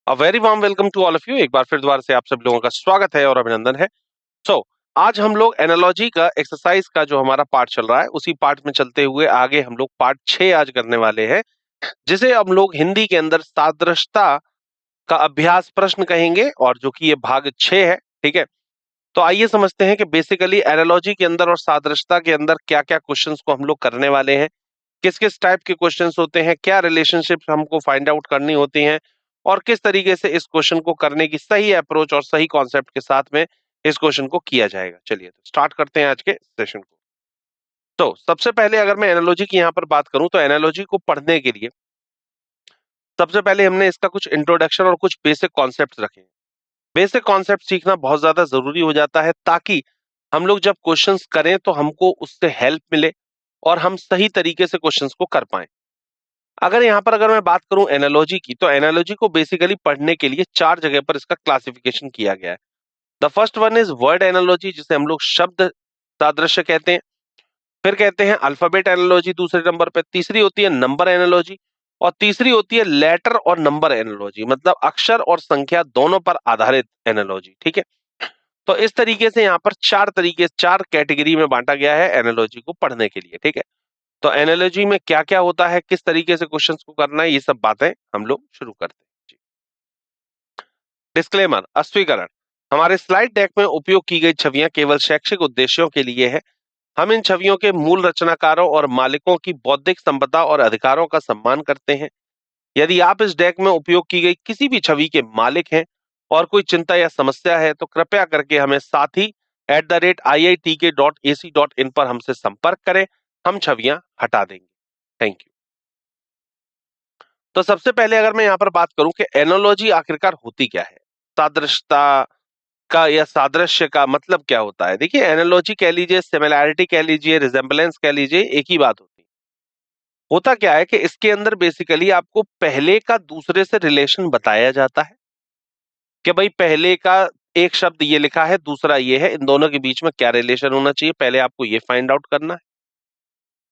A very warm welcome to all of you. एक बार फिर दोबारा से आप सब लोगों का स्वागत है और अभिनंदन है। सो आज हम लोग एनालॉजी का एक्सरसाइज का जो हमारा पार्ट चल रहा है उसी पार्ट में चलते हुए आगे हम लोग पार्ट 6 आज करने वाले हैं, जिसे हम लोग हिंदी के अंदर सादृश्यता का अभ्यास प्रश्न कहेंगे और जो कि ये भाग 6 है। ठीक है, तो आइए समझते हैं कि बेसिकली एनालॉजी के अंदर और सादृश्यता के अंदर क्या क्या क्वेश्चंस को हम लोग करने वाले हैं, किस किस टाइप के क्वेश्चंस होते हैं, क्या रिलेशनशिप हमको फाइंड आउट करनी होती हैं और किस तरीके से इस क्वेश्चन को करने की सही अप्रोच और सही कॉन्सेप्ट के साथ में इस क्वेश्चन को किया जाएगा। चलिए तो स्टार्ट करते हैं आज के सेशन को। तो सबसे पहले अगर मैं एनालॉजी की यहाँ पर बात करूं तो एनालॉजी को पढ़ने के लिए सबसे पहले हमने इसका कुछ इंट्रोडक्शन और कुछ बेसिक कॉन्सेप्ट रखे। बेसिक कॉन्सेप्ट सीखना बहुत ज्यादा जरूरी हो जाता है ताकि हम लोग जब क्वेश्चंस करें तो हमको उससे हेल्प मिले और हम सही तरीके से क्वेश्चंस को कर पाएं। अगर मैं बात करूं एनालॉजी की, तो एनालॉजी को बेसिकली पढ़ने के लिए 4 जगह पर इसका क्लासिफिकेशन किया गया है। The first one is word analogy, जिसे हम लोग शब्द सादृश्य कहते हैं। फिर कहते हैं अल्फाबेट एनालॉजी दूसरे नंबर पे, तीसरी होती है नंबर एनालॉजी और तीसरी होती है लेटर और नंबर एनालॉजी, मतलब अक्षर और संख्या दोनों पर आधारित एनालॉजी। ठीक है, तो इस तरीके से यहाँ पर 4 कैटेगरी में बांटा गया है एनालॉजी को पढ़ने के लिए। ठीक है, तो एनालॉजी में क्या क्या होता है, किस तरीके से क्वेश्चंस को करना है, ये सब बातें हम लोग शुरू करते हैं। जी, डिस्क्लेमर, अस्वीकरण। हमारे स्लाइड डेक में उपयोग की गई छवियां केवल शैक्षिक उद्देश्यों के लिए है। हम इन छवियों के मूल रचनाकारों और मालिकों की बौद्धिक संपदा और अधिकारों का सम्मान करते हैं। यदि आप इस डेक में उपयोग की गई किसी भी छवि के मालिक हैं और कोई चिंता या समस्या है तो कृपया करके हमें साथी @iitk.ac.in पर हमसे संपर्क करें। हम छवियां हटा देंगे। Thank you. तो सबसे पहले अगर मैं यहाँ पर बात करूं कि एनालॉजी आखिरकार होती क्या है, सादृश्यता का या सादृश्य का मतलब क्या होता है। देखिए, एनालॉजी कह लीजिए, सिमिलैरिटी कह लीजिए, रिजेम्बलेंस कह लीजिए, एक ही बात होती है। होता क्या है कि इसके अंदर बेसिकली आपको पहले का दूसरे से रिलेशन बताया जाता है कि भाई पहले का एक शब्द ये लिखा है, दूसरा ये है, इन दोनों के बीच में क्या रिलेशन होना चाहिए, पहले आपको ये फाइंड आउट करना है।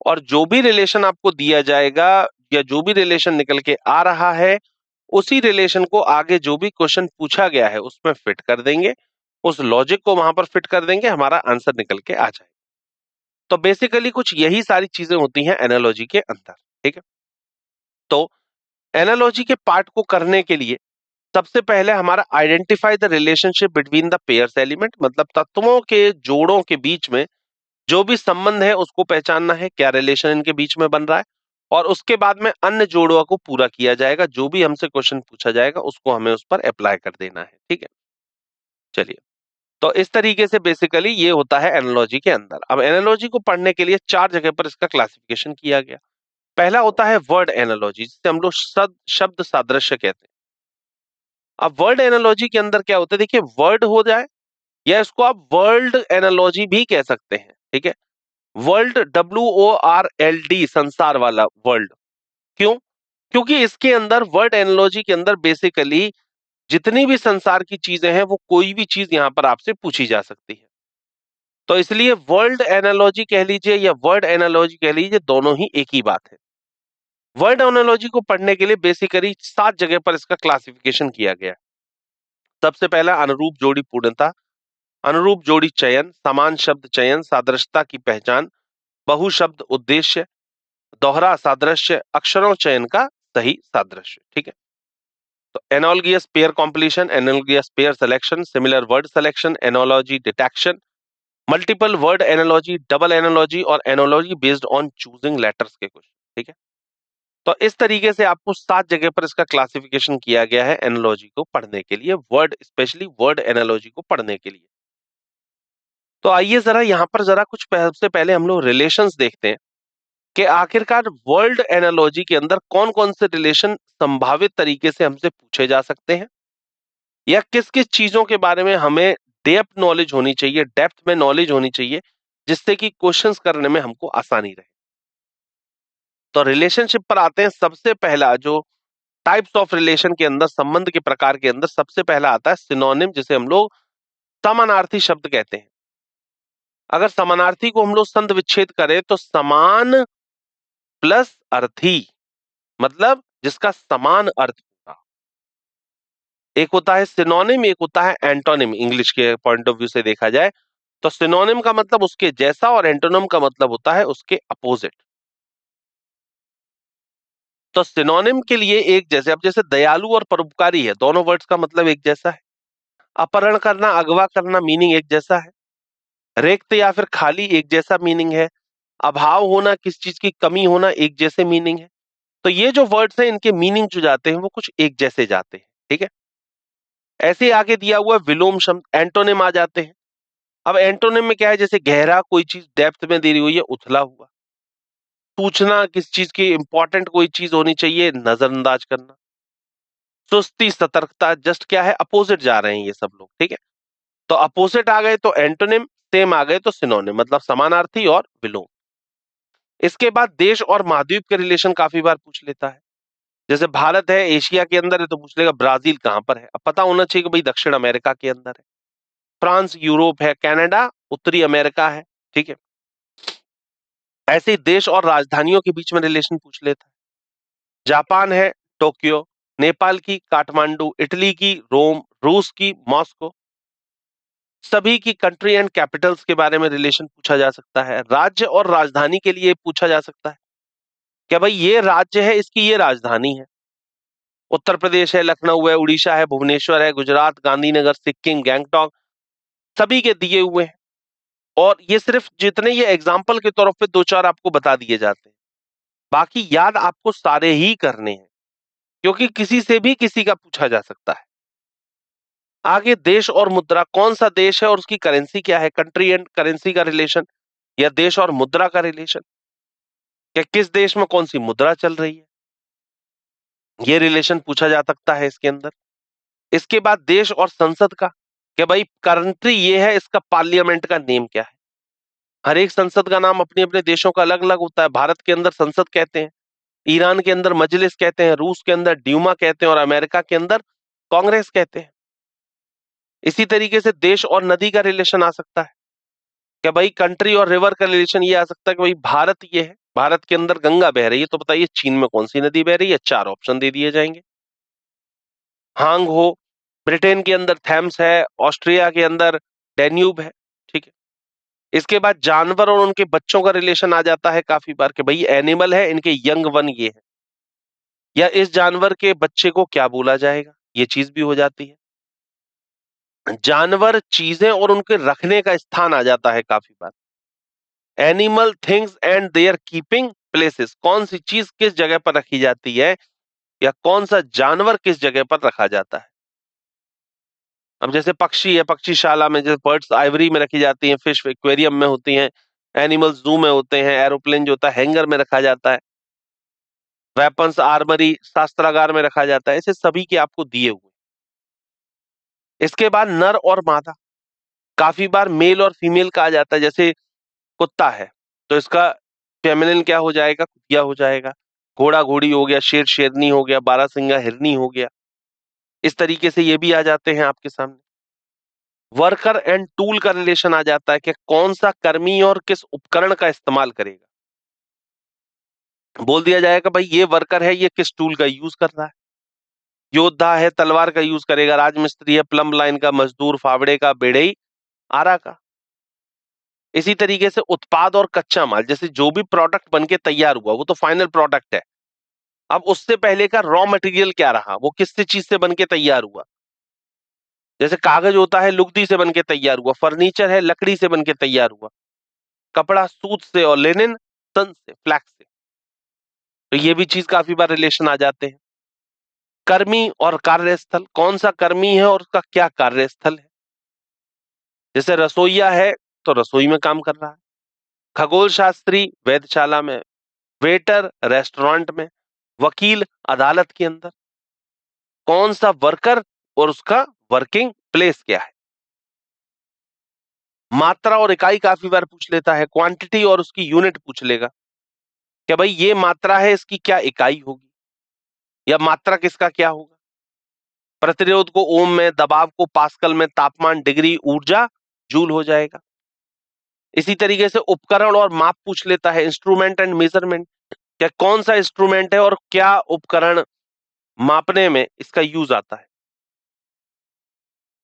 और जो भी रिलेशन आपको दिया जाएगा या जो भी रिलेशन निकल के आ रहा है, उसी रिलेशन को आगे जो भी क्वेश्चन पूछा गया है उसमें फिट कर देंगे, उस लॉजिक को वहां पर फिट कर देंगे, हमारा आंसर निकल के आ जाएगा। तो बेसिकली कुछ यही सारी चीजें होती हैं एनालॉजी के अंदर। ठीक है, तो एनालॉजी के पार्ट को करने के लिए सबसे पहले हमारा identify the relationship between the pairs element, मतलब तत्वों के जोड़ों के बीच में जो भी संबंध है उसको पहचानना है, क्या रिलेशन इनके बीच में बन रहा है। और उसके बाद में अन्य जोड़ों को पूरा किया जाएगा, जो भी हमसे क्वेश्चन पूछा जाएगा उसको हमें उस पर अप्लाई कर देना है। ठीक है, चलिए, तो इस तरीके से बेसिकली ये होता है एनालॉजी के अंदर। अब एनालॉजी को पढ़ने के लिए 4 जगह पर इसका क्लासिफिकेशन किया गया। पहला होता है वर्ड एनालॉजी, जिसे हम लोग शब्द सादृश्य कहते हैं। अब वर्ड एनालॉजी के अंदर क्या होता है, देखिए, वर्ड हो जाए या इसको आप वर्ल्ड एनालॉजी भी कह सकते हैं। ठीक है, वर्ल्ड, WORLD, संसार वाला वर्ल्ड। क्यों? क्योंकि इसके अंदर वर्ड एनालॉजी के अंदर बेसिकली जितनी भी संसार की चीजें हैं वो कोई भी चीज यहां पर आपसे पूछी जा सकती है। तो इसलिए वर्ल्ड एनालॉजी कह लीजिए या वर्ड एनालॉजी कह लीजिए, दोनों ही एक ही बात है। वर्ड एनालॉजी को पढ़ने के लिए बेसिकली 7 जगह पर इसका क्लासिफिकेशन किया गया है। सबसे पहला अनुरूप जोड़ी पूर्णता, अनुरूप जोड़ी चयन, समान शब्द चयन, सादृश्यता की पहचान, बहुशब्द उद्देश्य, दोहरा सादृश्य, अक्षरों चयन का सही सादृश्य। ठीक है, तो analogous pair completion, analogous pair selection, similar word selection, analogy detection, multiple word analogy, double analogy और analogy based on choosing letters के क्वेश्चन। ठीक है, तो इस तरीके से आपको 7 जगह पर इसका क्लासिफिकेशन किया गया है एनालॉजी को पढ़ने के लिए, वर्ड स्पेशली वर्ड एनालॉजी को पढ़ने के लिए। तो आइए जरा यहाँ पर जरा कुछ सबसे पहले हम लोग रिलेशंस देखते हैं कि आखिरकार वर्ल्ड एनालॉजी के अंदर कौन कौन से रिलेशन संभावित तरीके से हमसे पूछे जा सकते हैं या किस किस चीजों के बारे में हमें डेप्थ नॉलेज होनी चाहिए, डेप्थ में नॉलेज होनी चाहिए, जिससे कि क्वेश्चंस करने में हमको आसानी रहे। तो रिलेशनशिप पर आते हैं। सबसे पहला जो टाइप्स ऑफ रिलेशन के अंदर, संबंध के प्रकार के अंदर सबसे पहला आता है सिनोनिम, जिसे हम लोग समानार्थी शब्द कहते हैं। अगर समानार्थी को हम लोग संधि विच्छेद करें तो समान प्लस अर्थी, मतलब जिसका समान अर्थ होगा। एक होता है सिनोनिम, एक होता है एंटोनिम। इंग्लिश के पॉइंट ऑफ व्यू से देखा जाए तो सिनोनिम का मतलब उसके जैसा और एंटोनिम का मतलब होता है उसके अपोजिट। तो सिनोनिम के लिए एक जैसे, अब जैसे दयालु और परोपकारी है, दोनों वर्ड्स का मतलब एक जैसा है। अपहरण करना, अगवा करना, मीनिंग एक जैसा है। रिक्त या फिर खाली एक जैसा मीनिंग है। अभाव होना, किस चीज की कमी होना, एक जैसे मीनिंग है। तो ये जो वर्ड्स हैं इनके मीनिंग जो जाते हैं वो कुछ एक जैसे जाते हैं, ठीक है। ऐसे ही आगे दिया हुआ विलोम शब्द एंटोनिम आ जाते हैं। अब एंटोनिम में क्या है, जैसे गहरा, कोई चीज डेप्थ में दी हुई है, उथला हुआ। पूछना, किस चीज की इंपॉर्टेंट कोई चीज होनी चाहिए, नजरअंदाज करना। सुस्ती, सतर्कता, जस्ट क्या है, अपोजिट जा रहे हैं ये सब लोग, ठीक है। तो अपोजिट आ गए तो एंटोनिम, सेम आ गए तो सिनोनिम, मतलब समानार्थी और विलोम। इसके बाद देश और महाद्वीप के रिलेशन काफी बार पूछ लेता है। जैसे भारत है एशिया के अंदर है तो पूछ लेगा ब्राजील कहां पर है। अब पता होना चाहिए कि भाई दक्षिण अमेरिका के अंदर है। फ्रांस यूरोप है, कनाडा उत्तरी अमेरिका है, ठीक है। ऐसे ही देश और राजधानियों के बीच में रिलेशन पूछ लेता है। जापान है टोक्यो, नेपाल की काठमांडू, इटली की रोम, रूस की मॉस्को। सभी की कंट्री एंड कैपिटल्स के बारे में रिलेशन पूछा जा सकता है। राज्य और राजधानी के लिए पूछा जा सकता है, क्या भाई ये राज्य है, इसकी ये राजधानी है। उत्तर प्रदेश है लखनऊ है, उड़ीसा है भुवनेश्वर है, गुजरात गांधीनगर, सिक्किम गैंगटॉक, सभी के दिए हुए हैं। और ये सिर्फ जितने ये एग्जाम्पल के तौर पे दो चार आपको बता दिए जाते हैं, बाकी याद आपको सारे ही करने हैं, क्योंकि किसी से भी किसी का पूछा जा सकता है। आगे देश और मुद्रा, कौन सा देश है और उसकी करेंसी क्या है, कंट्री एंड करेंसी का रिलेशन, या देश और मुद्रा का रिलेशन, क्या किस देश में कौन सी मुद्रा चल रही है, ये रिलेशन पूछा जा सकता है इसके अंदर। इसके बाद देश और संसद का, कि भाई कंट्री ये है, इसका पार्लियामेंट का नेम क्या है। हर एक संसद का नाम अपने अपने देशों का अलग अलग होता है। भारत के अंदर संसद कहते हैं, ईरान के अंदर मजलिस कहते हैं, रूस के अंदर ड्यूमा कहते हैं और अमेरिका के अंदर कांग्रेस कहते हैं। इसी तरीके से देश और नदी का रिलेशन आ सकता है, कि भाई कंट्री और रिवर का रिलेशन ये आ सकता है कि भाई भारत ये है, भारत के अंदर गंगा बह रही है, तो बताइए चीन में कौन सी नदी बह रही है, चार ऑप्शन दे दिए जाएंगे। हांग हो, ब्रिटेन के अंदर थैम्स है, ऑस्ट्रिया के अंदर डेन्यूब है, ठीक है। इसके बाद जानवर और उनके बच्चों का रिलेशन आ जाता है काफी बार, कि भाई एनिमल है, इनके यंग वन ये है, या इस जानवर के बच्चे को क्या बोला जाएगा, ये चीज भी हो जाती है। जानवर, चीजें और उनके रखने का स्थान आ जाता है काफी बार। Animal, things and their keeping places, कौन सी चीज किस जगह पर रखी जाती है, या कौन सा जानवर किस जगह पर रखा जाता है। अब जैसे पक्षी है, पक्षीशाला में जैसे बर्ड्स आइवरी में रखी जाती हैं, फिश एक्वेरियम में होती हैं, एनिमल्स जू में होते हैं, एरोप्लेन जो होता है हैंगर में रखा जाता है, वेपन्स आर्मरी शास्त्रागार में रखा जाता है। ऐसे सभी के आपको दिए हुए। इसके बाद नर और मादा, काफी बार मेल और फीमेल कहा जाता है। जैसे कुत्ता है तो इसका फेमिनिन क्या हो जाएगा, कुतिया हो जाएगा। घोड़ा घोड़ी हो गया, शेर शेरनी हो गया, बारहसिंगा हिरनी हो गया। इस तरीके से ये भी आ जाते हैं आपके सामने। वर्कर एंड टूल का रिलेशन आ जाता है कि कौन सा कर्मी और किस उपकरण का इस्तेमाल करेगा। बोल दिया जाएगा भाई ये वर्कर है, ये किस टूल का यूज कर रहा है। योद्धा है, तलवार का यूज करेगा। राजमिस्त्री है, प्लम्ब लाइन का मजदूर, फावड़े का, बेड़ई, आरा का। इसी तरीके से उत्पाद और कच्चा माल, जैसे जो भी प्रोडक्ट बन के तैयार हुआ वो तो फाइनल प्रोडक्ट है। अब उससे पहले का रॉ मटेरियल क्या रहा, वो किस चीज से बन के तैयार हुआ। जैसे कागज होता है लुगदी से बन के तैयार हुआ, फर्नीचर है लकड़ी से बन के तैयार हुआ, कपड़ा सूत से, और लिनन सन से, फ्लैक्स से। तो ये भी चीज काफी बार रिलेशन आ जाते हैं। कर्मी और कार्यस्थल, कौन सा कर्मी है और उसका क्या कार्यस्थल है। जैसे रसोईया है तो रसोई में काम कर रहा है, खगोल शास्त्री वेधशाला में, वेटर रेस्टोरेंट में, वकील अदालत के अंदर। कौन सा वर्कर और उसका वर्किंग प्लेस क्या है। मात्रा और इकाई काफी बार पूछ लेता है, क्वांटिटी और उसकी यूनिट पूछ लेगा, क्या भाई ये मात्रा है, इसकी क्या इकाई होगी, या मात्रा किसका क्या होगा। प्रतिरोध को ओम में, दबाव को पास्कल में, तापमान डिग्री, ऊर्जा जूल हो जाएगा। इसी तरीके से उपकरण और माप पूछ लेता है, इंस्ट्रूमेंट एंड मेजरमेंट, क्या कौन सा इंस्ट्रूमेंट है और क्या उपकरण मापने में इसका यूज आता है।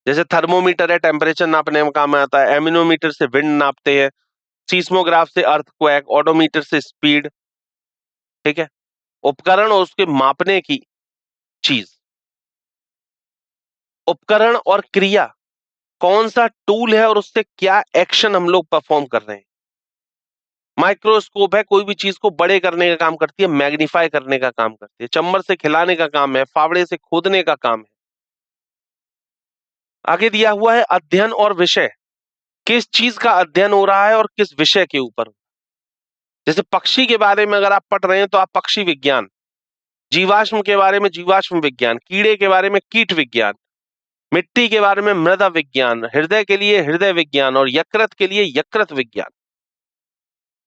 जैसे थर्मोमीटर है, टेम्परेचर नापने में काम आता है, एमिनोमीटर से विंड नापते हैं, सीस्मोग्राफ से अर्थक्वेक, ओडोमीटर से स्पीड। ठीक है, उपकरण और उसके मापने की चीज। उपकरण और क्रिया, कौन सा टूल है और उससे क्या एक्शन हम लोग परफॉर्म कर रहे हैं। माइक्रोस्कोप है, कोई भी चीज को बड़े करने का काम करती है, मैग्नीफाई करने का काम करती है। चम्मच से खिलाने का काम है, फावड़े से खोदने का काम है। आगे दिया हुआ है अध्ययन और विषय, किस चीज का अध्ययन हो रहा है और किस विषय के ऊपर। जैसे पक्षी के बारे में अगर आप पढ़ रहे हैं तो आप पक्षी विज्ञान, जीवाश्म के बारे में जीवाश्म विज्ञान, कीड़े के बारे में कीट विज्ञान, मिट्टी के बारे में मृदा विज्ञान, हृदय के लिए हृदय विज्ञान और यकृत के लिए यकृत विज्ञान,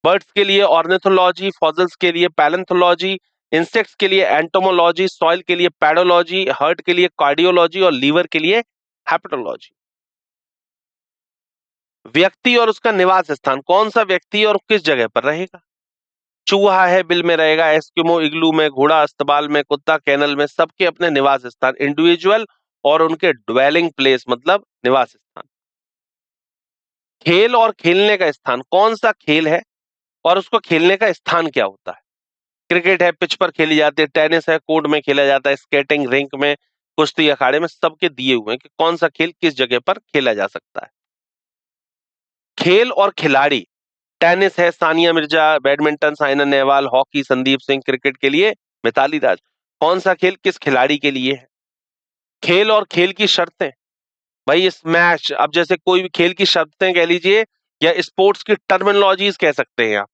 बर्ड्स के लिए ऑर्निथोलॉजी, फॉसिल्स के लिए पैलेंथोलॉजी, इंसेक्ट्स के लिए एंटोमोलॉजी, सॉइल के लिए पैडोलॉजी, हार्ट के लिए कार्डियोलॉजी और लीवर के लिए हेपेटोलॉजी। व्यक्ति और उसका निवास स्थान, कौन सा व्यक्ति और किस जगह पर रहेगा। चूहा है बिल में रहेगा, एस्किमो इग्लू में, घोड़ा अस्तबल में, कुत्ता कैनल में, सबके अपने निवास स्थान, इंडिविजुअल और उनके ड्वेलिंग प्लेस मतलब निवास स्थान। खेल और खेलने का स्थान, कौन सा खेल है और उसको खेलने का स्थान क्या होता है। क्रिकेट है, पिच पर खेली जाती है, टेनिस है, कोर्ट में खेला जाता है, स्केटिंग रिंक में, कुश्ती अखाड़े में, सबके दिए हुए हैं कि कौन सा खेल किस जगह पर खेला जा सकता है। खेल और खिलाड़ी, टेनिस है Sania Mirza, badminton Saina Nehwal, hockey Sandeep Singh, cricket के लिए मिताली राज। कौन सा खेल किस खिलाड़ी के लिए है। खेल और खेल की शर्तें, भाई स्मैश, अब जैसे कोई भी खेल की शर्तें कह लीजिए या स्पोर्ट्स की टर्मिनोलॉजीज कह सकते हैं आप,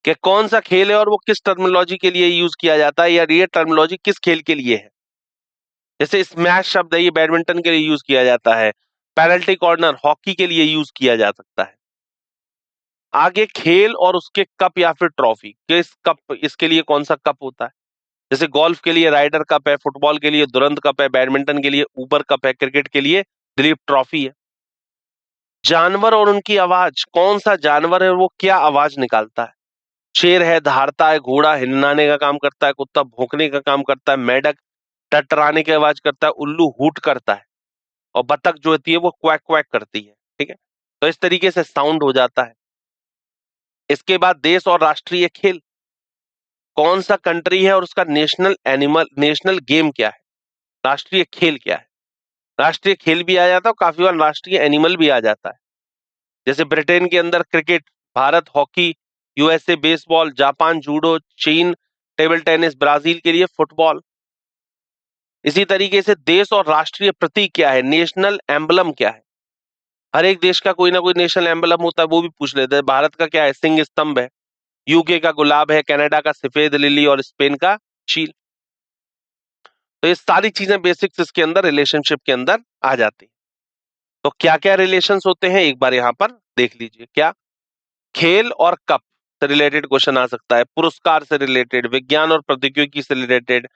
कि कौन सा खेल है और वो किस टर्मिनोलॉजी के लिए यूज किया जाता है या ये टर्मिनोलॉजी किस खेल के लिए है। जैसे स्मैश शब्द है, ये बैडमिंटन के लिए यूज किया जाता है, पेनल्टी कॉर्नर हॉकी के लिए यूज किया जा सकता है। आगे खेल और उसके कप या फिर ट्रॉफी, किस कप, इसके लिए कौन सा कप होता है। जैसे गोल्फ के लिए राइडर कप है, फुटबॉल के लिए दुरंत कप है, बैडमिंटन के लिए ऊबर कप है, क्रिकेट के लिए दिलीप ट्रॉफी है। जानवर और उनकी आवाज, कौन सा जानवर है वो क्या आवाज निकालता है। शेर है धारता है, घोड़ा हिन्नाने का काम करता है, कुत्ता भौंकने का काम करता है, मेंढक टटराने की आवाज करता है, उल्लू हूट करता है और बतख जो होती है वो क्वैक क्वैक करती है। ठीक है, तो इस तरीके से साउंड हो जाता है। इसके बाद देश और राष्ट्रीय खेल, कौन सा कंट्री है और उसका नेशनल गेम क्या है, राष्ट्रीय खेल क्या है। राष्ट्रीय खेल भी आ जाता है और काफी बार राष्ट्रीय एनिमल भी आ जाता है। जैसे ब्रिटेन के अंदर cricket, Bharat hockey, USA baseball, Japan judo, चीन टेबल टेनिस, ब्राजील के लिए फुटबॉल। इसी तरीके से देश और राष्ट्रीय प्रतीक क्या है, नेशनल एम्बलम क्या है। हर एक देश का कोई ना कोई नेशनल एम्बलम होता है, वो भी पूछ लेते हैं। भारत का क्या है, सिंह स्तंभ है, यूके का गुलाब है, कनाडा का सफेद लिली और स्पेन का चील। तो ये सारी चीजें बेसिक्स इसके अंदर रिलेशनशिप के अंदर आ जाती है। तो क्या क्या रिलेशंस होते हैं एक बार यहां पर देख लीजिए। क्या, खेल और कप से रिलेटेड क्वेश्चन आ सकता है, पुरस्कार से रिलेटेड, विज्ञान और प्रौद्योगिकी से रिलेटेड,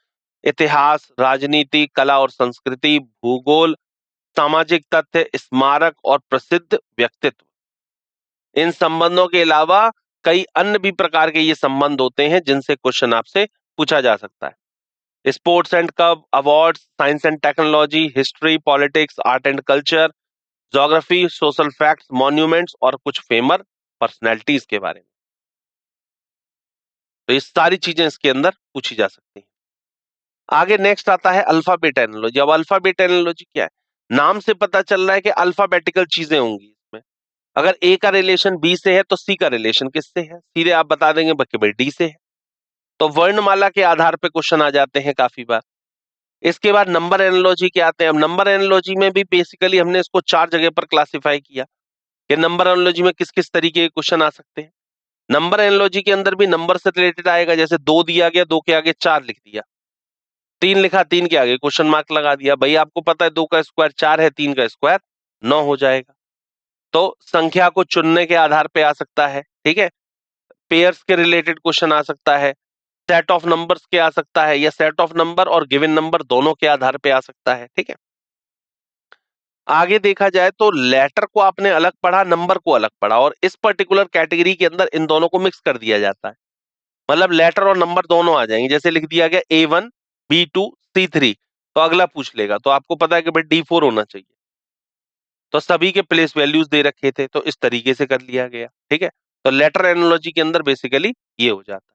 इतिहास, राजनीति, कला और संस्कृति, भूगोल, सामाजिक तथ्य, स्मारक और प्रसिद्ध व्यक्तित्व। इन संबंधों के अलावा कई अन्य भी प्रकार के ये संबंध होते हैं जिनसे क्वेश्चन आपसे पूछा जा सकता है। Sports and cup, awards, science and technology, history, politics, art and culture, geography, social facts, monuments और कुछ फेमस पर्सनैलिटीज के बारे में। तो ये सारी चीजें इसके अंदर पूछी जा सकती हैं। आगे नेक्स्ट आता है अल्फाबेट एनालॉजी। अब अल्फाबेट एनालॉजी क्या है, नाम से पता चल रहा है कि अल्फाबेटिकल चीजें होंगी इसमें। अगर ए का रिलेशन बी से है तो सी का रिलेशन किससे है, सीधे आप बता देंगे कि भाई डी से है। तो वर्णमाला के आधार पे क्वेश्चन आ जाते हैं काफी बार। इसके बाद नंबर एनालॉजी के आते हैं। अब नंबर एनालॉजी में भी बेसिकली हमने इसको 4 जगह पर क्लासिफाई किया कि नंबर एनालॉजी में किस किस तरीके के क्वेश्चन आ सकते हैं। नंबर एनालॉजी के अंदर भी नंबर से रिलेटेड आएगा, जैसे 2 दिया गया, 2 के आगे 4 लिख दिया, 3 लिखा, 3 के आगे क्वेश्चन मार्क लगा दिया। भाई आपको पता है 2 का स्क्वायर 4 है, 3 का स्क्वायर 9 हो जाएगा। तो संख्या को चुनने के आधार पे आ सकता है। ठीक है, पेयर्स के रिलेटेड क्वेश्चन आ सकता है, सेट ऑफ नंबर्स के आ सकता है, या सेट ऑफ नंबर और गिवन नंबर दोनों के आधार पे आ सकता है। ठीक है, आगे देखा जाए तो लेटर को आपने अलग पढ़ा, नंबर को अलग पढ़ा, और इस पर्टिकुलर कैटेगरी के अंदर इन दोनों को मिक्स कर दिया जाता है। मतलब लेटर और नंबर दोनों आ जाएंगे। जैसे लिख दिया गया A1 B2 C3, तो अगला पूछ लेगा, तो आपको पता है कि भाई D4 होना चाहिए, तो सभी के प्लेस वैल्यूज दे रखे थे, तो इस तरीके से कर लिया गया। ठीक है, तो लेटर एनालॉजी के अंदर बेसिकली ये हो जाता है।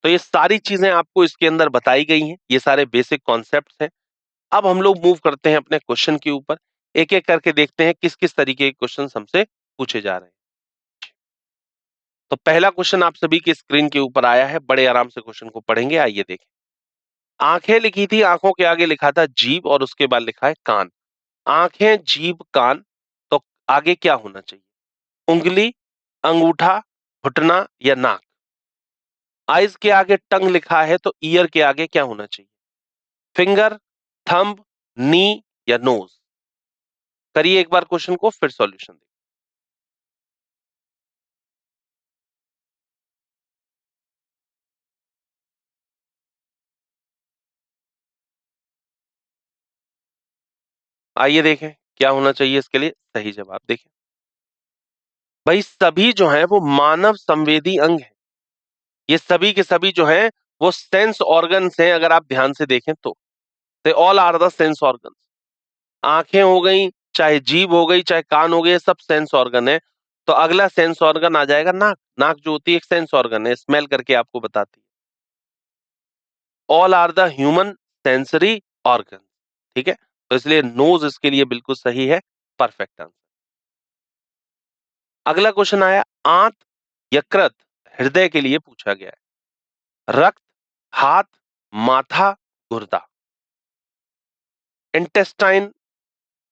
तो ये सारी चीजें आपको इसके अंदर बताई गई हैं, ये सारे बेसिक कॉन्सेप्ट्स हैं। अब हम लोग मूव करते हैं अपने क्वेश्चन के ऊपर, एक एक करके देखते हैं किस किस तरीके के क्वेश्चन हमसे पूछे जा रहे हैं। तो पहला क्वेश्चन आप सभी की स्क्रीन के ऊपर आया है, बड़े आराम से क्वेश्चन को पढ़ेंगे, आइए देखें। आंखें लिखी थी, आंखों के आगे लिखा था जीभ और उसके बाद लिखा है कान। आंखें, जीभ, कान, तो आगे क्या होना चाहिए? उंगली, अंगूठा, घुटना या नाक? आइज के आगे टंग लिखा है, तो ईयर के आगे क्या होना चाहिए? फिंगर, थंब, नी या नोज? करिए एक बार क्वेश्चन को, फिर सॉल्यूशन देखिए। आइए देखें क्या होना चाहिए इसके लिए सही जवाब। देखें भाई, सभी जो है वो मानव संवेदी अंग है, ये सभी के सभी जो हैं वो सेंस ऑर्गन्स हैं। अगर आप ध्यान से देखें तो they all are the sense organs. आंखें हो गई, चाहे जीभ हो गई, चाहे कान हो गए, सब सेंस ऑर्गन है। तो अगला सेंस ऑर्गन आ जाएगा नाक। नाक जो होती है एक सेंस ऑर्गन है, स्मेल करके आपको बताती है। All are the human sensory organ. ठीक है, तो इसलिए नोज इसके लिए बिल्कुल सही है, परफेक्ट आंसर। अगला क्वेश्चन आया, आंत, यकृत, हृदय के लिए पूछा गया है। रक्त, हाथ, माथा, गुर्दा? इंटेस्टाइन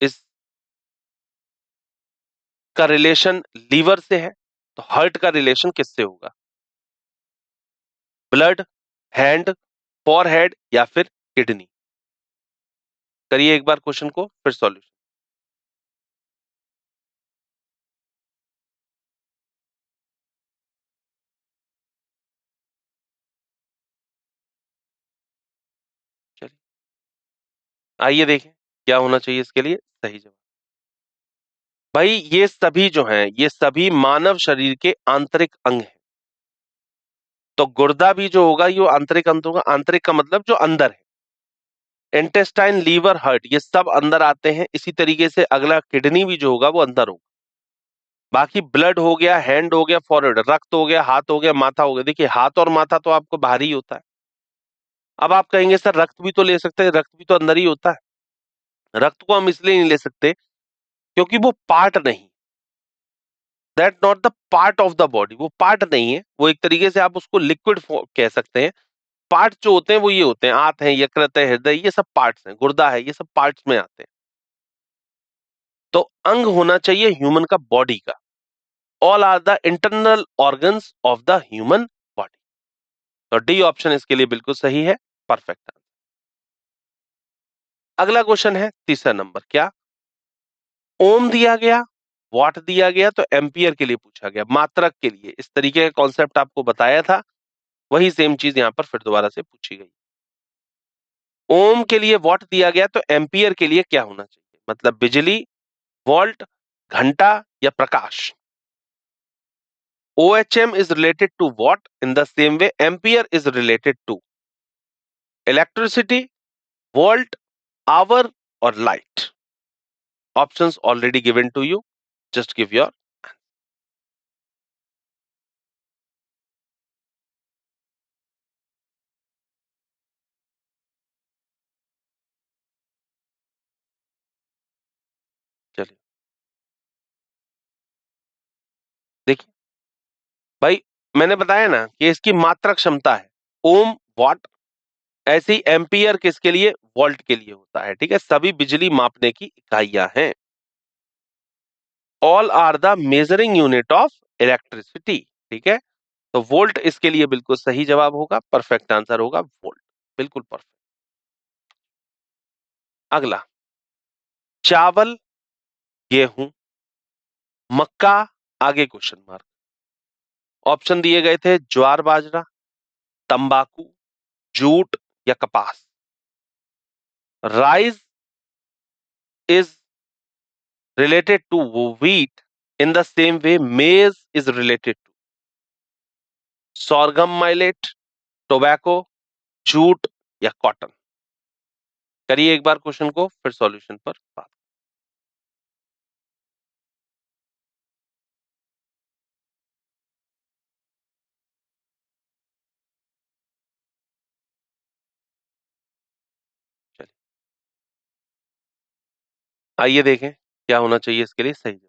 इस का रिलेशन लीवर से है, तो हार्ट का रिलेशन किससे होगा? ब्लड, हैंड, फॉरहेड या फिर किडनी? करिए एक बार क्वेश्चन को, फिर सॉल्यूशन। चलिए आइए देखें क्या होना चाहिए इसके लिए सही जवाब। भाई ये सभी जो हैं, ये सभी मानव शरीर के आंतरिक अंग हैं। तो गुर्दा भी जो होगा ये आंतरिक अंग होगा। आंतरिक का मतलब जो अंदर है। इंटेस्टाइन, लीवर, हार्ट, ये सब अंदर आते हैं। इसी तरीके से अगला किडनी भी जो होगा वो अंदर होगा। बाकी ब्लड हो गया, हैंड हो गया, फॉरवर्ड रक्त हो गया, हाथ हो गया, माथा हो गया। देखिए हाथ और माथा तो आपको बाहर ही होता है। अब आप कहेंगे सर रक्त भी तो ले सकते हैं, रक्त भी तो अंदर ही होता है। रक्त को हम इसलिए नहीं ले सकते क्योंकि वो पार्ट नहीं, that not the part of the body. वो पार्ट नहीं है, वो एक तरीके से आप उसको लिक्विड कह सकते हैं। पार्ट जो होते हैं वो ये होते हैं, आंत है, यकृत है, हृदय, ये सब पार्ट्स हैं, गुर्दा है, ये सब पार्ट्स में आते हैं। तो अंग होना चाहिए ह्यूमन का बॉडी का। All are the internal organs of the human body. तो डी ऑप्शन इसके लिए बिल्कुल सही है, परफेक्ट। अगला क्वेश्चन है तीसरा नंबर, क्या ओम दिया गया, वॉट दिया गया, तो एम्पियर के लिए पूछा गया, मात्रक के लिए। इस तरीके का कॉन्सेप्ट आपको बताया था, वही सेम चीज यहां पर फिर दोबारा से पूछी गई। ओम के लिए वॉट दिया गया, तो एम्पियर के लिए क्या होना चाहिए? मतलब बिजली, वोल्ट, घंटा या प्रकाश? OHM is related to what? In the same way, ampere is related to electricity, volt, hour, or light. Options already given to you. Just give your. चलिए देखिए भाई, मैंने बताया ना कि इसकी मात्रक क्षमता है ओम, वॉट। ऐसे ही एम्पियर किसके लिए? वोल्ट के लिए होता है। ठीक है, सभी बिजली मापने की इकाइयां हैं। All are the measuring unit of electricity. ठीक है, तो वोल्ट इसके लिए बिल्कुल सही जवाब होगा, परफेक्ट आंसर होगा वोल्ट, बिल्कुल परफेक्ट। अगला, चावल, गेहूं, मक्का, आगे क्वेश्चन मार्क। ऑप्शन दिए गए थे ज्वार बाजरा, तंबाकू, जूट या कपास? Rice is related to wheat in the same way maize is related to sorghum, millet, tobacco, jute या cotton? करिए एक बार क्वेश्चन को, फिर सॉल्यूशन पर बात। चलिए आइए देखें क्या होना चाहिए इसके लिए सही जवाब।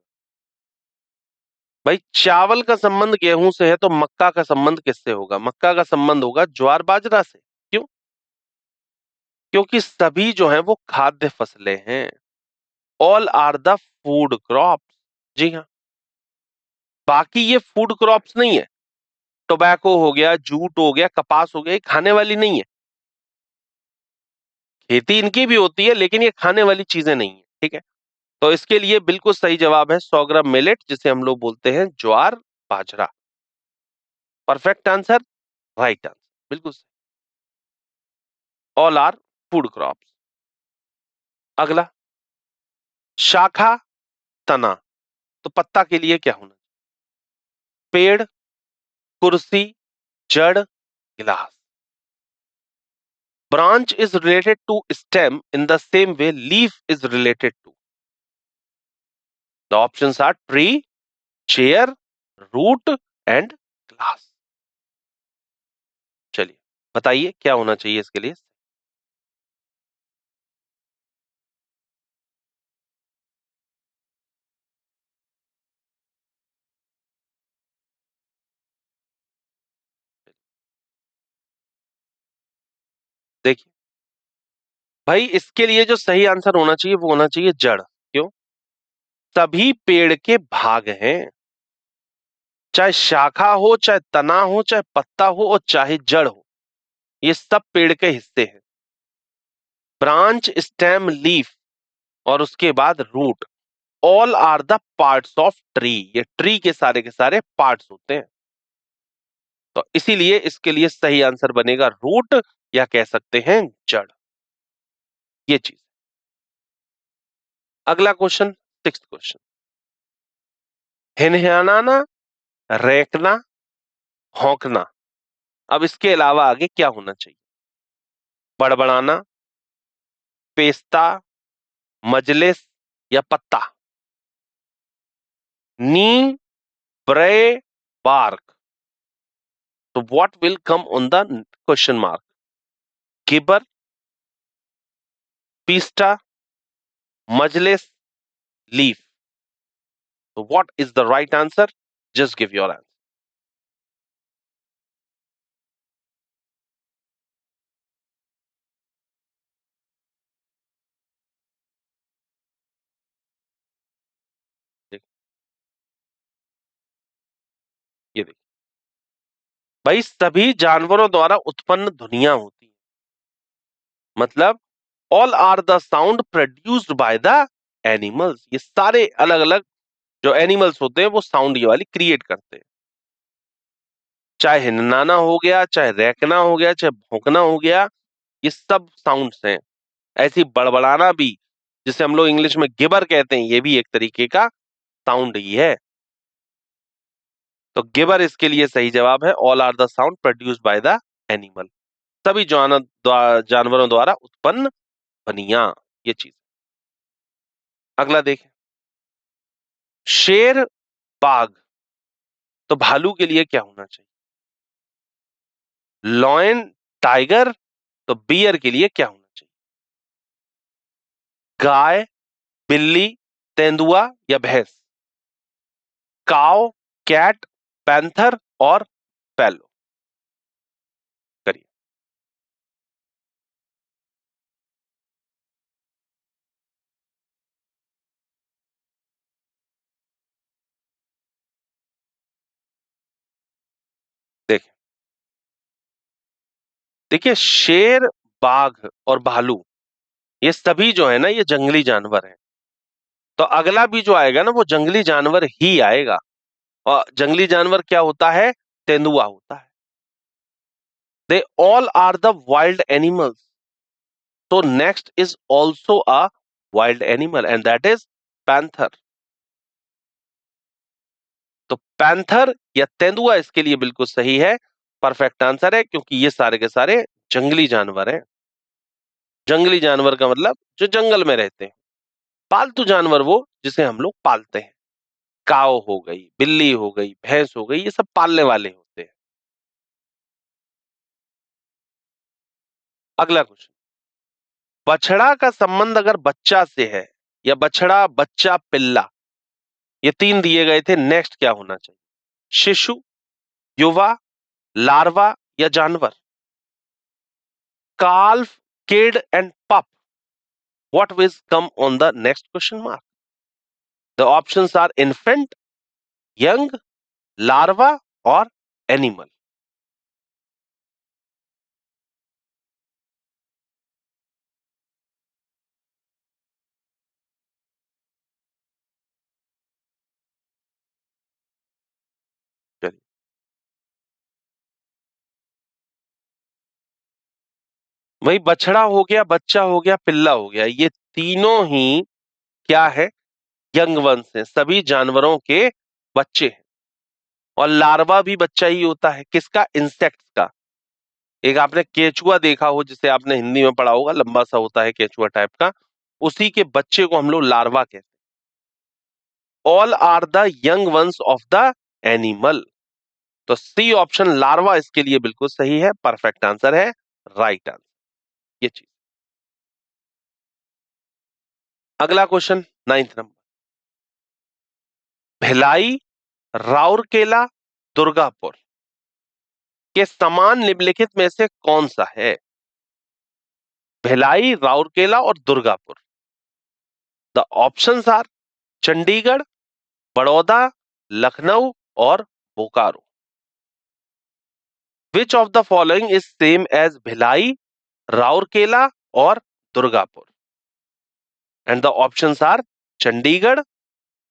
भाई चावल का संबंध गेहूं से है तो मक्का का संबंध किससे होगा? मक्का का संबंध होगा ज्वार बाजरा से। क्यों? क्योंकि सभी जो है वो खाद्य फसलें हैं। All are the food crops. जी हाँ, बाकी ये फूड क्रॉप्स नहीं है। टोबैको हो गया, जूट हो गया, कपास हो गया, ये खाने वाली नहीं है। खेती इनकी भी होती है लेकिन ये खाने वाली चीजें नहीं है। ठीक है, तो इसके लिए बिल्कुल सही जवाब है 100 ग्राम मिलेट, जिसे हम लोग बोलते हैं ज्वार बाजरा। परफेक्ट आंसर, राइट आंसर, बिल्कुल सही। All are food crops. अगला, शाखा तना, तो पत्ता के लिए क्या होना? पेड़, कुर्सी, जड़, गिलास। branch is related to stem in the same way leaf is related to. The options are tree, chair, root and glass. चलिए बताइए क्या होना चाहिए इसके लिए। देखिए भाई, इसके लिए जो सही आंसर होना चाहिए वो होना चाहिए जड़। क्यों? सभी पेड़ के भाग हैं, चाहे शाखा हो, चाहे तना हो, चाहे पत्ता हो और चाहे जड़ हो, ये सब पेड़ के हिस्से हैं। ब्रांच, स्टेम, लीफ और उसके बाद root, all are the parts of tree. ये ट्री के सारे पार्ट्स होते हैं। तो इसीलिए इसके लिए सही आंसर बनेगा रूट, या कह सकते हैं जड़, ये चीज। अगला क्वेश्चन, 6th क्वेश्चन। हिनहिनाना, रैकना, भौंकना, अब इसके अलावा आगे क्या होना चाहिए? बड़बड़ाना, पेस्ता, मजलिस या पत्ता? नी, ब्रे, बार्क। तो what will come on the question mark? Gibber, पीस्टा, मजलिस, लीफ। तो what is the right answer? Just give your answer. ये देखिए भाई, सभी जानवरों द्वारा उत्पन्न ध्वनियां होती हैं। मतलब all are the sound produced by the animals. ये सारे अलग अलग जो एनिमल्स होते हैं वो साउंड ये वाली क्रिएट करते हैं। चाहे हिननाना हो गया, चाहे रैकना हो गया, चाहे भौंकना हो गया, ये सब साउंड्स हैं। ऐसी बड़बड़ाना भी, जिसे हम लोग इंग्लिश में गिबर कहते हैं, ये भी एक तरीके का साउंड ही है। तो गिबर इसके लिए सही जवाब है। All are the sound produced by the animal. सभी जानवरों द्वारा उत्पन्न ध्वनियां, ये चीज। अगला देखें, शेर, बाघ, तो भालू के लिए क्या होना चाहिए? लॉयन, टाइगर, तो बियर के लिए क्या होना चाहिए? गाय, बिल्ली, तेंदुआ या भैंस? काव, कैट, पैंथर और पैलो। करिए। देखिए देखिए, शेर, बाघ और भालू, ये सभी जो है ना, ये जंगली जानवर हैं। तो अगला भी जो आएगा ना, वो जंगली जानवर ही आएगा। और जंगली जानवर क्या होता है? तेंदुआ होता है। They all are the wild animals. तो next is also a wild animal and that is panther. तो पैंथर या तेंदुआ इसके लिए बिल्कुल सही है, परफेक्ट आंसर है, क्योंकि ये सारे के सारे जंगली जानवर हैं। जंगली जानवर का मतलब जो जंगल में रहते हैं। पालतू जानवर वो जिसे हम लोग पालते हैं। काऊ हो गई, बिल्ली हो गई, भैंस हो गई, ये सब पालने वाले होते हैं। अगला क्वेश्चन, बछड़ा का संबंध अगर बच्चा से है या बछड़ा बच्चा पिल्ला, ये तीन दिए गए थे, नेक्स्ट क्या होना चाहिए? शिशु, युवा, लार्वा या जानवर? calf, kid and pup. What will come on the next question mark? The options are infant, young, larva or animal. चलिए, वही बछड़ा हो गया, बच्चा हो गया, पिल्ला हो गया, ये तीनों ही क्या है? यंग वंस हैं, सभी जानवरों के बच्चे हैं। और लार्वा भी बच्चा ही होता है, किसका? इंसेक्ट्स का। एक आपने केचुआ देखा हो, जिसे आपने हिंदी में पढ़ा होगा, लंबा सा होता है केचुआ टाइप का, उसी के बच्चे को हम लोग लार्वा कहते हैं। All are the young ones of the animal. तो सी ऑप्शन लार्वा इसके लिए बिल्कुल सही है, परफेक्ट आंसर है, राइट आंसर ये चीज। अगला question, ninth number, Bhilai, Rourkela, Durgapur के समान निम्नलिखित में से कौन सा है? भिलाई, राउरकेला और Durgapur. The options are Chandigarh, Baroda, Lucknow और Bokaro. Which of the following is same as Bhilai, Rourkela और Durgapur? And the options are Chandigarh,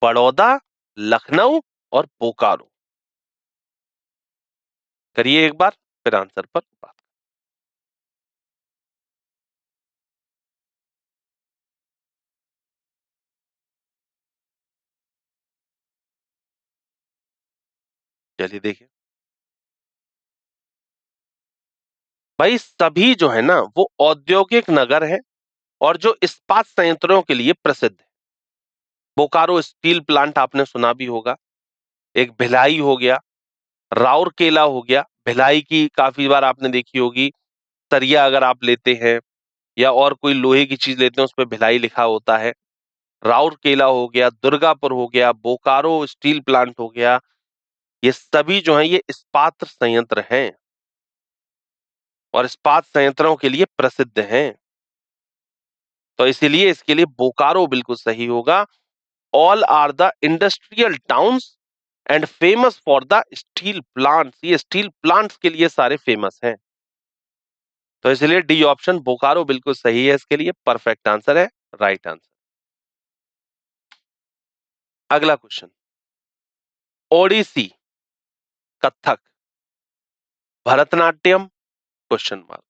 Baroda, Lucknow और बोकारो। करिए एक बार, फिर आंसर पर बात। चलिए देखिए, भाई सभी जो है ना वो औद्योगिक नगर है और जो इस्पात संयंत्रों के लिए प्रसिद्ध है। बोकारो स्टील प्लांट आपने सुना भी होगा, एक भिलाई हो गया, राउरकेला हो गया, भिलाई की काफी बार आपने देखी होगी, सरिया अगर आप लेते हैं या और कोई लोहे की चीज लेते हैं उस पर भिलाई लिखा होता है। राउरकेला हो गया, दुर्गापुर हो गया, बोकारो स्टील प्लांट हो गया, ये सभी जो है ये इस्पात संयंत्र हैं और इस्पात संयंत्रों के लिए प्रसिद्ध हैं। तो इसीलिए इसके लिए बोकारो बिल्कुल सही होगा। All are the industrial towns and famous for the steel plants, ये स्टील प्लांट्स के लिए सारे फेमस हैं। तो इसलिए डी ऑप्शन बोकारो बिल्कुल सही है, इसके लिए परफेक्ट आंसर है, राइट आंसर। अगला question, Odissi, Kathak, Bharatanatyam, question mark.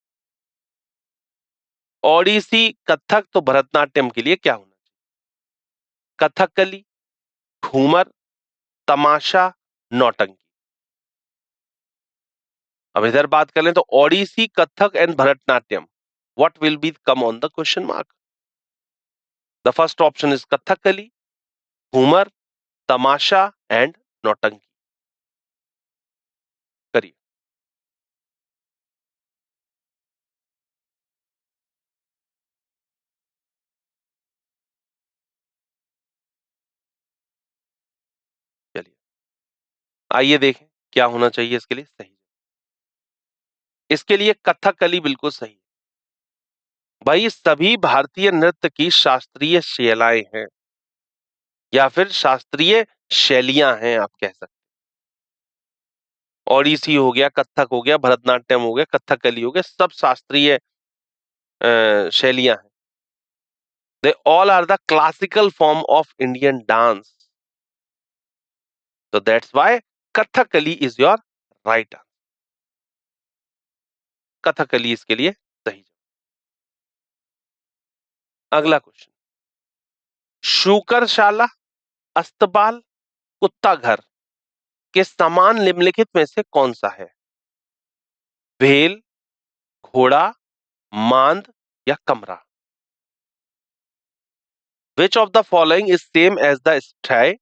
Odissi, Kathak तो भरतनाट्यम के लिए क्या होना चाहिए? कथकली, घूमर, तमाशा, नौटंकी। अब इधर बात कर लें तो Odissi, Kathak and Bharatanatyam, what will be come on the question mark? The first option is Kathakali, Ghoomar, Tamasha and Nautanki. करिए। चलिए आइए देखें क्या होना चाहिए इसके लिए सही। इसके लिए कथकली बिल्कुल सही है। भाई सभी भारतीय नृत्य की शास्त्रीय शैलियां हैं या फिर शास्त्रीय शैलियां हैं आप कह सकते हैं। ओडिसी हो गया, कथक हो गया, भरतनाट्यम हो गया, कथकली हो गया, सब शास्त्रीय शैलियां हैं। They all are the classical form of Indian dance, so that's why Kathakali is your right answer. Kathakali इसके लिए सही। अगला क्वेश्चन, शूकरशाला, अस्तपाल, कुत्ता घर के समान निम्नलिखित में से कौन सा है? भेल, घोड़ा, मांद या कमरा? Which of the following is same as the sty,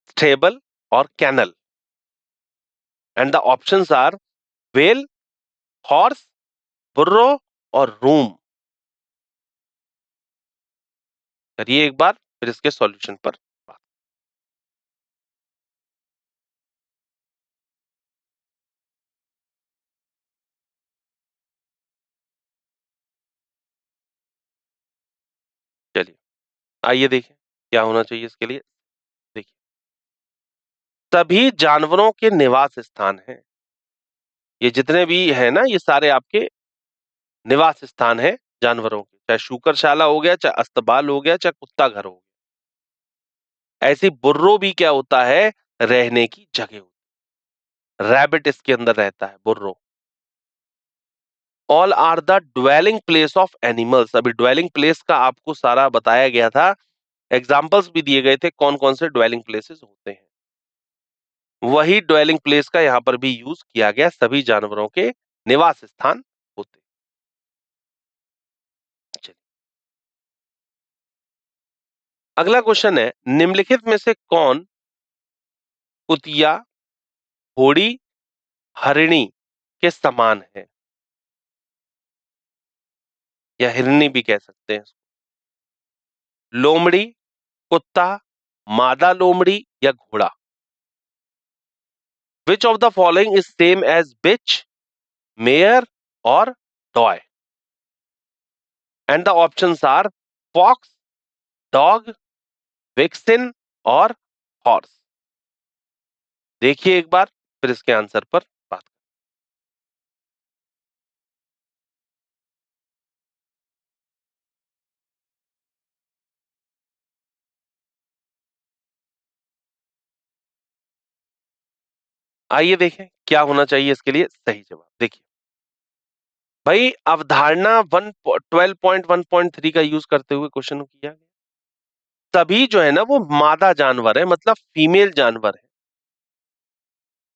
stable और kennel? And the options are well, horse, burrow और रूम। करिए एक बार, फिर इसके सॉल्यूशन पर बात। चलिए आइए देखें क्या होना चाहिए इसके लिए। देखिए, सभी जानवरों के निवास स्थान हैं। ये जितने भी हैं ना, ये सारे आपके निवास स्थान हैं जानवरों के, चाहे शूकरशाला हो गया, चाहे अस्तबाल हो गया, चाहे कुत्ता घर हो गया। ऐसी बुर्रो भी क्या होता है, रहने की जगह होती है। रैबिट इसके अंदर रहता है, burrow. All are the dwelling place of animals, अभी ड्वेलिंग प्लेस का आपको सारा बताया गया था, एग्जाम्पल्स भी दिए गए थे कौन कौन से ड्वेलिंग प्लेसेस होते हैं। वही ड्वेलिंग प्लेस का यहां पर भी यूज किया गया, सभी जानवरों के निवास स्थान होते हैं। चलिए, अगला क्वेश्चन है, निम्नलिखित में से कौन कुतिया, घोड़ी, हरिणी के समान है, या हिरनी भी कह सकते हैं? लोमड़ी, कुत्ता, मादा लोमड़ी या घोड़ा? Which of the following is same as bitch, mare और doe? And the options are fox, dog, vixen और हॉर्स। देखिए एक बार, फिर इसके आंसर पर बात। आइए देखें क्या होना चाहिए इसके लिए सही जवाब। देखिए भाई, अवधारणा 12.1.3 का यूज करते हुए क्वेश्चन किया गया। सभी जो है ना वो मादा जानवर है, मतलब फीमेल जानवर है।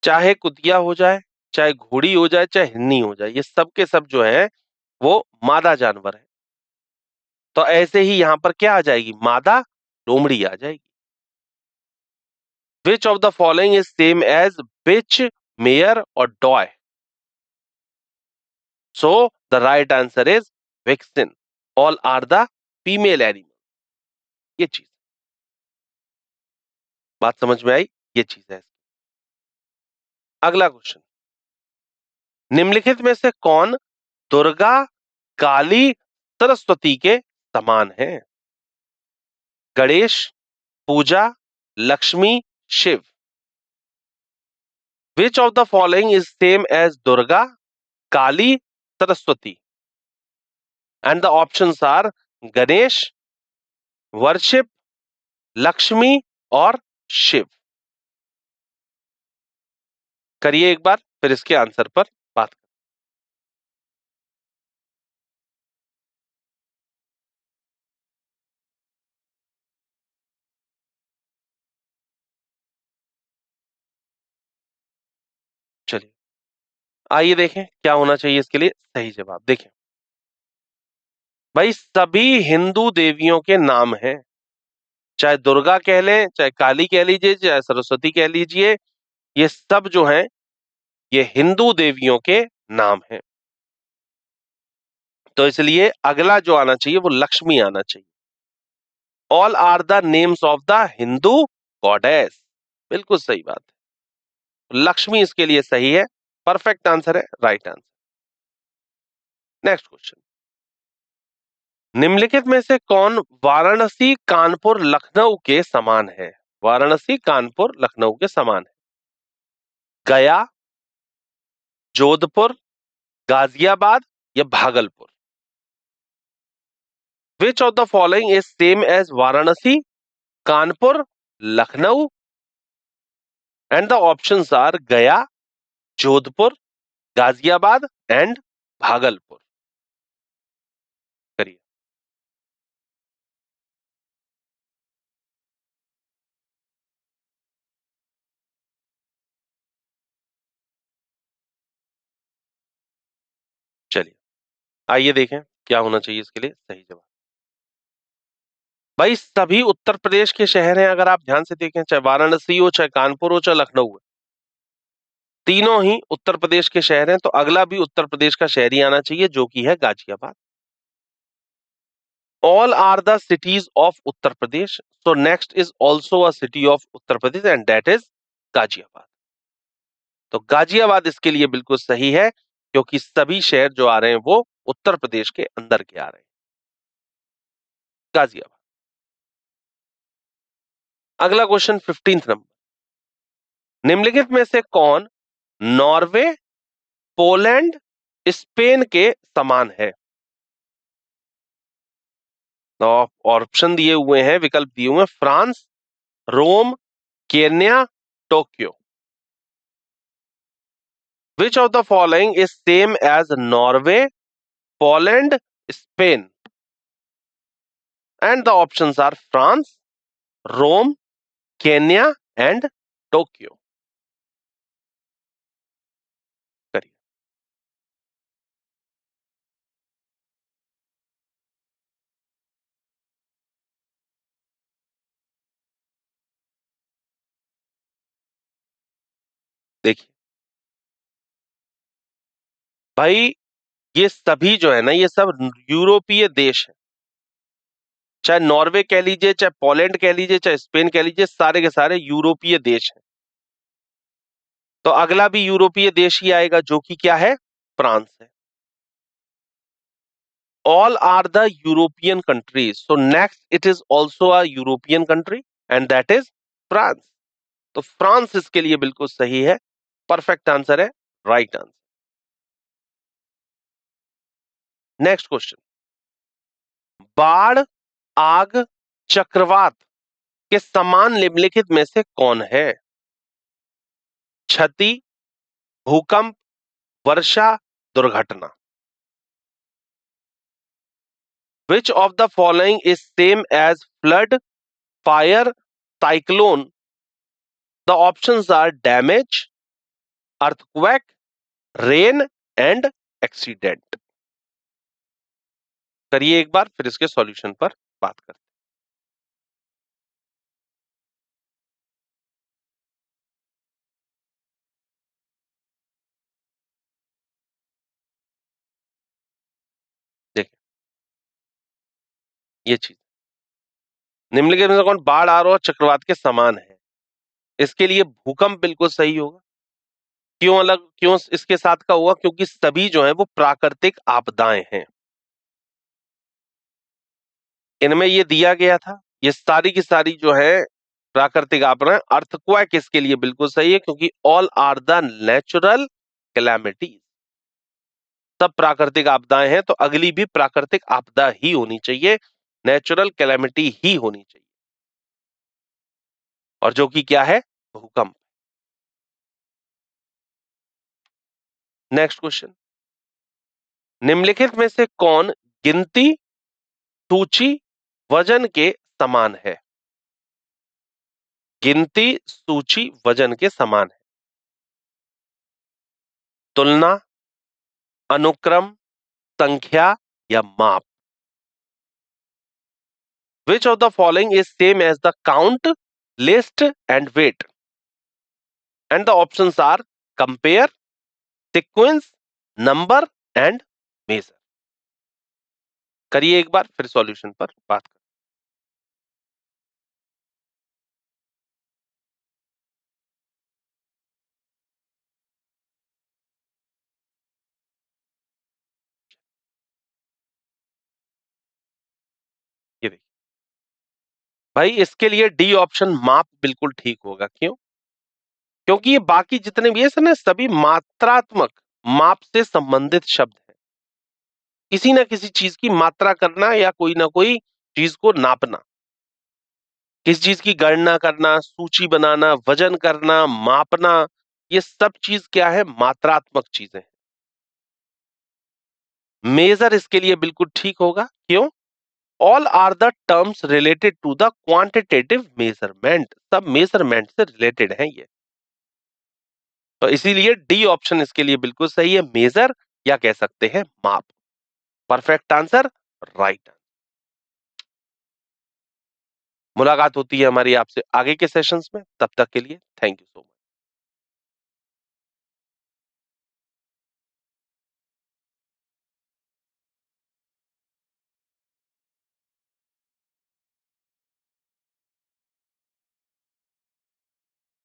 चाहे कुतिया हो जाए, चाहे घोड़ी हो जाए, चाहे हिरनी हो जाए, ये सब के सब जो है वो मादा जानवर है। तो ऐसे ही यहां पर क्या आ जाएगी, मादा लोमड़ी आ जाएगी। Which of the following is same as bitch, mare और doe? So the right answer is vixen. All are the female animal. ये चीज, बात समझ में आई? ये चीज है। अगला क्वेश्चन, निम्नलिखित में से कौन दुर्गा, काली, सरस्वती के समान है? Ganesh, puja, Lakshmi, Shiv? Which of the following is same as Durga, Kali, Saraswati? And the options are Ganesh, worship, Lakshmi और शिव। करिए एक बार, फिर इसके आंसर पर बात करें। चलिए आइए देखें क्या होना चाहिए इसके लिए सही जवाब। देखें भाई, सभी हिंदू देवियों के नाम हैं, चाहे दुर्गा कह लें, चाहे काली कह लीजिए, चाहे सरस्वती कह लीजिए, ये सब जो हैं ये हिंदू देवियों के नाम हैं। तो इसलिए अगला जो आना चाहिए वो लक्ष्मी आना चाहिए। All are the names of the Hindu goddess. बिल्कुल सही बात है, लक्ष्मी इसके लिए सही है, परफेक्ट आंसर है, राइट आंसर। नेक्स्ट क्वेश्चन, निम्नलिखित में से कौन वाराणसी, कानपुर, लखनऊ के समान है? वाराणसी, कानपुर, लखनऊ के समान है। गया, जोधपुर, गाजियाबाद या Bhagalpur? Which of the following is same as Varanasi, Kanpur, Lucknow? And the options are Gaya, Jodhpur, Ghaziabad and Bhagalpur. करिए। चलिए आइए देखें क्या होना चाहिए इसके लिए सही जवाब? भाई सभी उत्तर प्रदेश के शहर हैं, अगर आप ध्यान से देखें, चाहे वाराणसी हो, चाहे कानपुर हो, चाहे लखनऊ हो, तीनों ही उत्तर प्रदेश के शहर हैं, तो अगला भी उत्तर प्रदेश का शहर ही आना चाहिए, जो कि है Ghaziabad. All are the cities of Uttar Pradesh, so next is also a city of Uttar Pradesh and that is Ghaziabad. तो गाजियाबाद इसके लिए बिल्कुल सही है, क्योंकि सभी शहर जो आ रहे हैं वो उत्तर प्रदेश के अंदर के आ रहे हैं। गाजियाबाद। अगला क्वेश्चन 15th नंबर, निम्नलिखित में से कौन नॉर्वे, पोलैंड, स्पेन के समान है? तो ऑप्शन दिए हुए हैं, विकल्प दिए हुए हैं, France, Rome, Kenya, Tokyo. Which of the following is same as Norway, Poland, Spain? And the options are France, Rome, Kenya and Tokyo. करिए। देखिए भाई, ये सभी जो है ना, ये सब यूरोपीय देश हैं। चाहे नॉर्वे कह लीजिए, चाहे पोलैंड कह लीजिए, चाहे स्पेन कह लीजिए, सारे के सारे यूरोपीय देश हैं। तो अगला भी यूरोपीय देश ही आएगा, जो कि क्या है? फ्रांस है। All are the European countries, so next it is also a European country and that is France. तो फ्रांस इसके लिए बिल्कुल सही है, परफेक्ट आंसर है, राइट आंसर। नेक्स्ट क्वेश्चन, बाढ़, आग, चक्रवात के समान निम्नलिखित में से कौन है? क्षति, भूकंप, वर्षा, दुर्घटना। Which of the following is same as flood, fire, cyclone? The options are damage, earthquake, rain and accident. करिए एक बार, फिर इसके सॉल्यूशन पर बात करते हैं। देखिए ये चीज, निम्नलिखित में से कौन बाढ़, आर और चक्रवात के समान है? इसके लिए भूकंप बिल्कुल सही होगा। क्यों अलग, क्यों इसके साथ का हुआ? क्योंकि सभी जो है वो प्राकृतिक आपदाएं हैं। इनमें ये दिया गया था, ये सारी की सारी जो है प्राकृतिक आपदाएं। अर्थक्वेक इसके लिए बिल्कुल सही है, क्योंकि all are the natural calamities, सब प्राकृतिक आपदाएं हैं, तो अगली भी प्राकृतिक आपदा ही होनी चाहिए, नेचुरल कैलामिटी ही होनी चाहिए, और जो कि क्या है? भूकंप। नेक्स्ट क्वेश्चन, निम्नलिखित में से कौन गिनती, सूची, वजन के समान है? गिनती, सूची, वजन के समान है। तुलना, अनुक्रम, संख्या या माप? Which of the following is same as the count, list and weight? And the options are compare, sequence, number and measure. करिए एक बार, फिर सॉल्यूशन पर बात करें। ये देखिए भाई, इसके लिए डी ऑप्शन माप बिल्कुल ठीक होगा। क्यों? क्योंकि ये बाकी जितने भी है ना, सभी मात्रात्मक, माप से संबंधित शब्द हैं। किसी ना किसी चीज की मात्रा करना या कोई ना कोई चीज को नापना, किसी चीज की गणना करना, सूची बनाना, वजन करना, मापना, ये सब चीज क्या है? मात्रात्मक चीजें। मेजर इसके लिए बिल्कुल ठीक होगा। क्यों? All are the terms related to the quantitative measurement, सब मेजरमेंट से रिलेटेड हैं ये, तो इसीलिए डी ऑप्शन इसके लिए बिल्कुल सही है, मेजर, या कह सकते हैं माप। Perfect answer, right. मुलाकात होती है हमारी आपसे आगे के सेशंस में, तब तक के लिए थैंक यू सो मच।